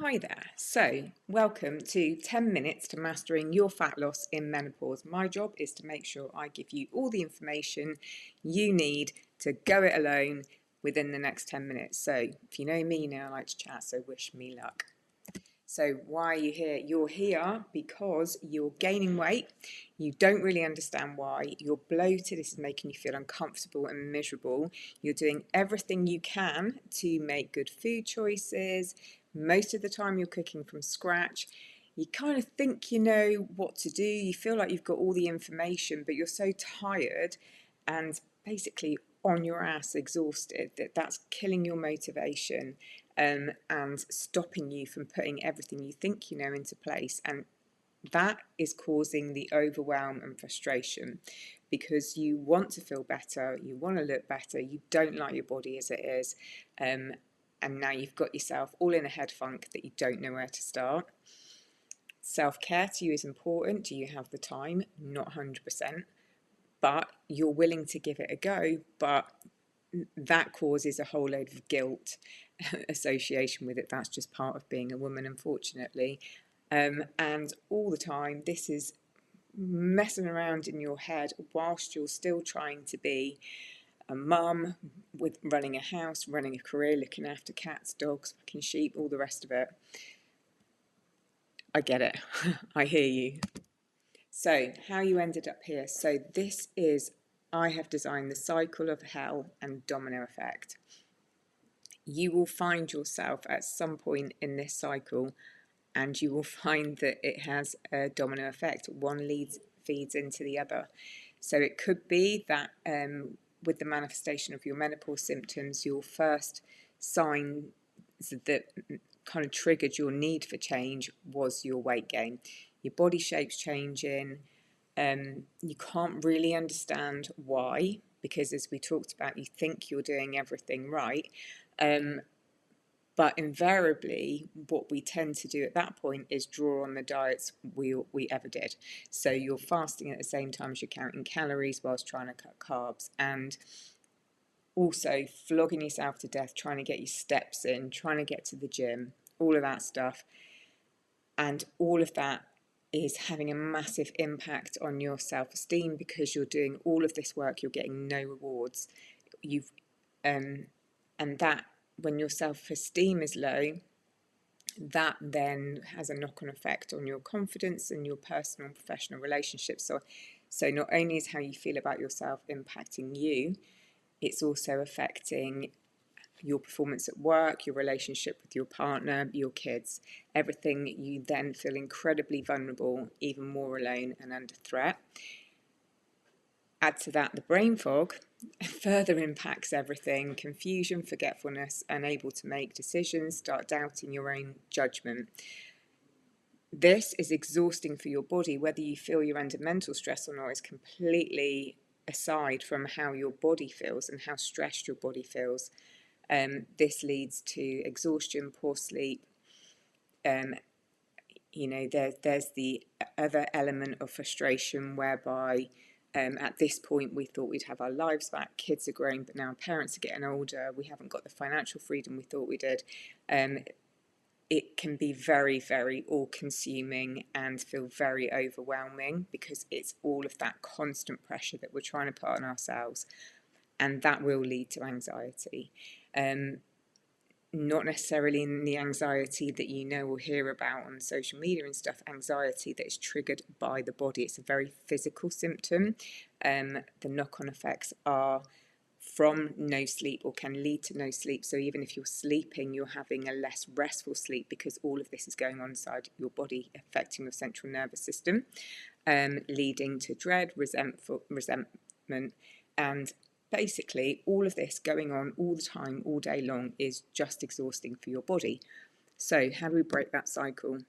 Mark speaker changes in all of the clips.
Speaker 1: Hi there. So, welcome to 10 minutes to mastering your fat loss in menopause. My job is to make sure I give you all the information you need to go it alone within the next 10 minutes. So, if you know me, you know I like to chat, so wish me luck. So, why are you here? You're here because you're gaining weight. You don't really understand why. You're bloated. This is making you feel uncomfortable and miserable. You're doing everything you can to make good food choices. Most of the time, you're cooking from scratch. You kind of think you know what to do. You feel like you've got all the information, but you're so tired and basically on your ass, exhausted, that's killing your motivation and stopping you from putting everything you think you know into place. And that is causing the overwhelm and frustration because you want to feel better, you want to look better, you don't like your body as it is, and now you've got yourself all in a head funk that you don't know where to start. Self-care to you is important. Do you have the time? Not 100%, but you're willing to give it a go, but that causes a whole load of guilt association with it. That's just part of being a woman, unfortunately. And all the time, this is messing around in your head whilst you're still trying to be a mum with running a house, running a career, looking after cats, dogs, fucking sheep, all the rest of it. I get it. I hear you. So, how you ended up here. So, this is, I have designed the cycle of hell and domino effect. You will find yourself at some point in this cycle and you will find that it has a domino effect. One feeds into the other. So it could be that with the manifestation of your menopause symptoms, your first sign that kind of triggered your need for change was your weight gain. Your body shape's changing. You can't really understand why, because as we talked about, you think you're doing everything right. But invariably, what we tend to do at that point is draw on the diets we ever did. So you're fasting at the same time as you're counting calories whilst trying to cut carbs, and also flogging yourself to death, trying to get your steps in, trying to get to the gym, all of that stuff. And all of that is having a massive impact on your self-esteem because you're doing all of this work, you're getting no rewards. And that, when your self-esteem is low, that then has a knock-on effect on your confidence and your personal and professional relationships. So not only is how you feel about yourself impacting you, it's also affecting your performance at work, your relationship with your partner, your kids, everything. You then feel incredibly vulnerable, even more alone and under threat. Add to that the brain fog, further impacts everything. Confusion, forgetfulness, unable to make decisions, start doubting your own judgment. This is exhausting for your body. Whether you feel you're under mental stress or not is completely aside from how your body feels and how stressed your body feels. This leads to exhaustion, poor sleep. There's the other element of frustration whereby at this point we thought we'd have our lives back. Kids are growing, but now our parents are getting older. We haven't got the financial freedom we thought we did. It can be very, very all-consuming and feel very overwhelming because it's all of that constant pressure that we're trying to put on ourselves, and that will lead to anxiety. Not necessarily in the anxiety that you know or hear about on social media and stuff, anxiety that is triggered by the body. It's a very physical symptom. The knock-on effects are from no sleep or can lead to no sleep. So even if you're sleeping, you're having a less restful sleep because all of this is going on inside your body, affecting your central nervous system, leading to dread, resentment, and basically all of this going on all the time, all day long, is just exhausting for your body. So how do we break that cycle?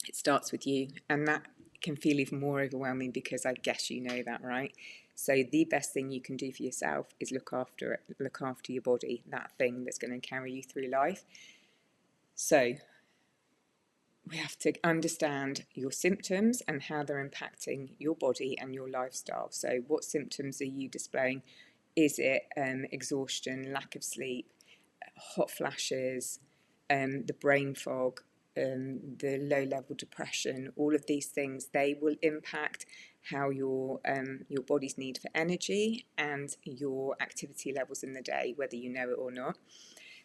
Speaker 1: It starts with you, and that can feel even more overwhelming because I guess you know that, right? So the best thing you can do for yourself is look after it, look after your body, that thing that's going to carry you through life. So we have to understand your symptoms and how they're impacting your body and your lifestyle. So what symptoms are you displaying? Is it exhaustion, lack of sleep, hot flashes, the brain fog, the low level depression, all of these things, they will impact how your body's need for energy and your activity levels in the day, whether you know it or not.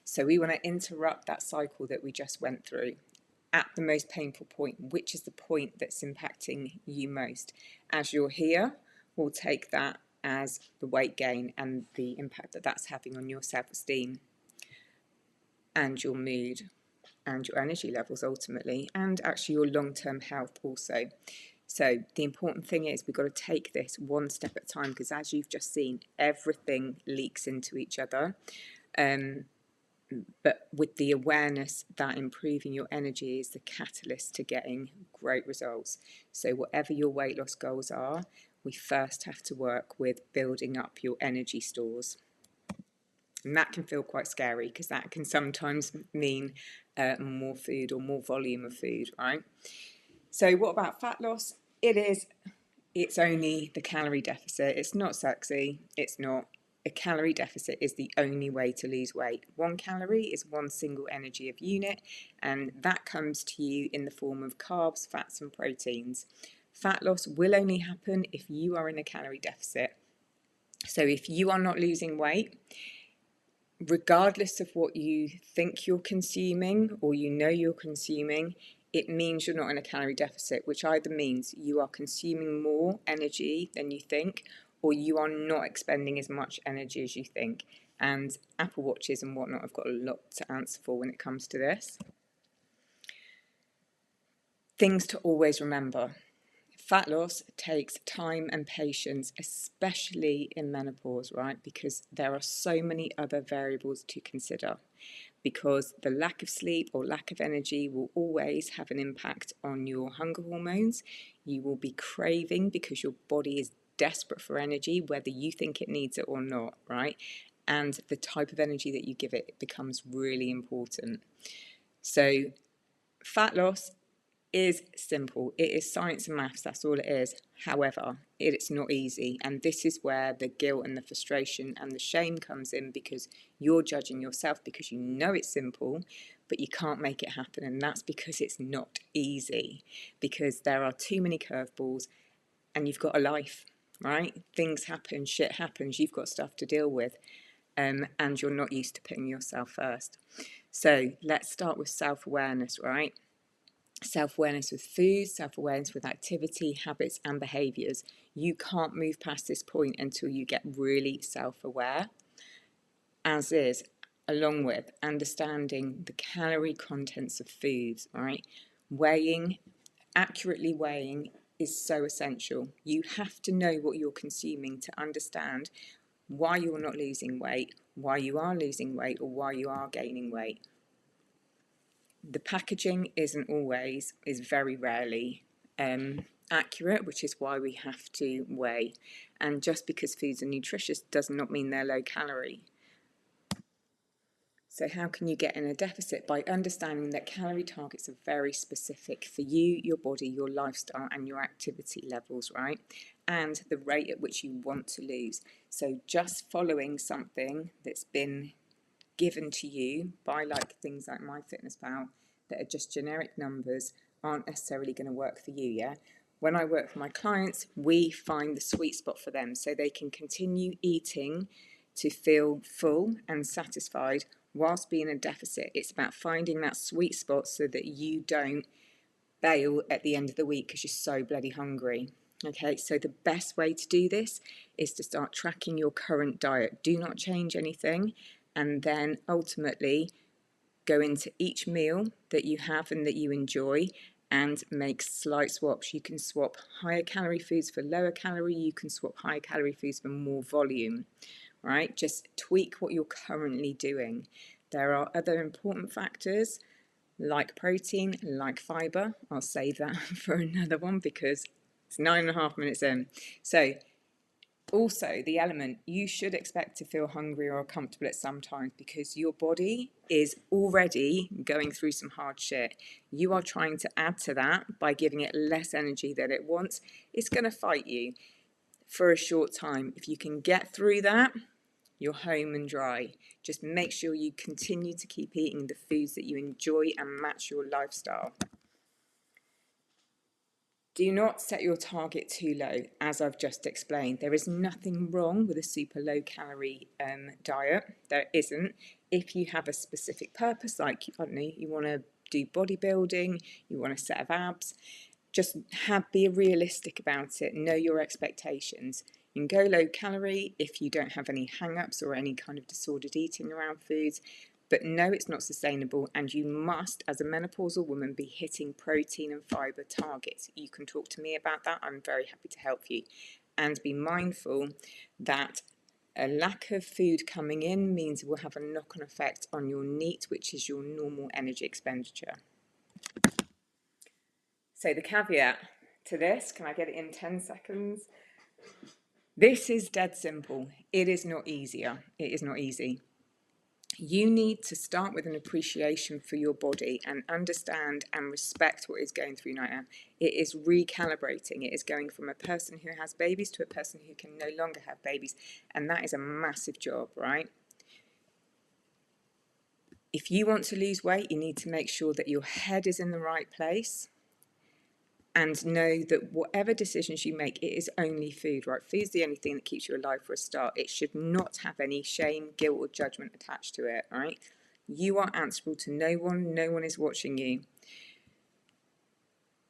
Speaker 1: So we want to interrupt that cycle that we just went through at the most painful point, which is the point that's impacting you most. As you're here, we'll take that as the weight gain and the impact that that's having on your self-esteem and your mood and your energy levels ultimately, and actually your long-term health also. So the important thing is we've got to take this one step at a time, because as you've just seen, everything leaks into each other. But with the awareness that improving your energy is the catalyst to getting great results. So whatever your weight loss goals are, we first have to work with building up your energy stores. And that can feel quite scary, because that can sometimes mean more food or more volume of food, right? So what about fat loss? It's only the calorie deficit. It's not sexy. It's not. A calorie deficit is the only way to lose weight. 1 calorie is one single energy of unit, and that comes to you in the form of carbs, fats, and proteins. Fat loss will only happen if you are in a calorie deficit. So if you are not losing weight, regardless of what you think you're consuming or you know you're consuming, it means you're not in a calorie deficit, which either means you are consuming more energy than you think, or you are not expending as much energy as you think. And Apple Watches and whatnot have got a lot to answer for when it comes to this. Things to always remember. Fat loss takes time and patience, especially in menopause, right? Because there are so many other variables to consider. Because the lack of sleep or lack of energy will always have an impact on your hunger hormones. You will be craving because your body is desperate for energy, whether you think it needs it or not, right? And the type of energy that you give it becomes really important. So fat loss is simple. It is science and maths, that's all it is. However, it's not easy, and this is where the guilt and the frustration and the shame comes in, because you're judging yourself because you know it's simple, but you can't make it happen. And that's because it's not easy, because there are too many curveballs, and you've got a life, right? Things happen, shit happens, you've got stuff to deal with, and you're not used to putting yourself first. So let's start with self-awareness, right? Self-awareness with food, self-awareness with activity, habits and behaviours. You can't move past this point until you get really self-aware, as is, along with understanding the calorie contents of foods, right? Accurately weighing is so essential. You have to know what you're consuming to understand why you're not losing weight, why you are losing weight, or why you are gaining weight. The packaging is very rarely accurate, which is why we have to weigh. And just because foods are nutritious does not mean they're low calorie. So how can you get in a deficit? By understanding that calorie targets are very specific for you, your body, your lifestyle and your activity levels, right? And the rate at which you want to lose. So just following something that's been given to you by things like MyFitnessPal that are just generic numbers aren't necessarily going to work for you, yeah? When I work for my clients, we find the sweet spot for them so they can continue eating to feel full and satisfied whilst being in a deficit. It's about finding that sweet spot so that you don't bail at the end of the week because you're so bloody hungry. Okay, so the best way to do this is to start tracking your current diet. Do not change anything, and then ultimately go into each meal that you have and that you enjoy and make slight swaps. You can swap higher calorie foods for lower calorie. You can swap higher calorie foods for more volume, right? Just tweak what you're currently doing. There are other important factors like protein, like fibre. I'll save that for another one because it's 9.5 minutes in. So also the element, you should expect to feel hungry or uncomfortable at some times because your body is already going through some hard shit. You are trying to add to that by giving it less energy than it wants. It's going to fight you for a short time. If you can get through that, you're home and dry. Just make sure you continue to keep eating the foods that you enjoy and match your lifestyle. Do not set your target too low, as I've just explained. There is nothing wrong with a super low calorie diet. There isn't. If you have a specific purpose, like, I don't know, you want to do bodybuilding, you want a set of abs, just be realistic about it. Know your expectations. You can go low calorie if you don't have any hang-ups or any kind of disordered eating around foods. But no, it's not sustainable, and you must, as a menopausal woman, be hitting protein and fibre targets. You can talk to me about that. I'm very happy to help you. And be mindful that a lack of food coming in means it will have a knock-on effect on your NEAT, which is your normal energy expenditure. So the caveat to this, can I get it in 10 seconds? This is dead simple. It is not easier. It is not easy. You need to start with an appreciation for your body and understand and respect what is going through right now. It is recalibrating. It is going from a person who has babies to a person who can no longer have babies. And that is a massive job, right? If you want to lose weight, you need to make sure that your head is in the right place. And know that whatever decisions you make, it is only food, right? Food's the only thing that keeps you alive for a start. It should not have any shame, guilt, or judgment attached to it, right? You are answerable to no one. No one is watching you.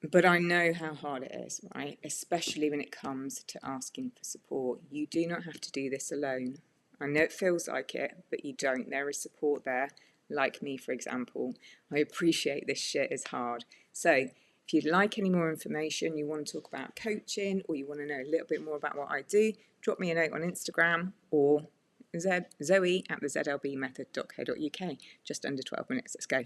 Speaker 1: But I know how hard it is, right? Especially when it comes to asking for support. You do not have to do this alone. I know it feels like it, but you don't. There is support there, like me, for example. I appreciate this shit is hard. So if you'd like any more information, you want to talk about coaching, or you want to know a little bit more about what I do, drop me a note on Instagram or Zoe at the zlbmethod.co.uk. Just under 12 minutes. Let's go.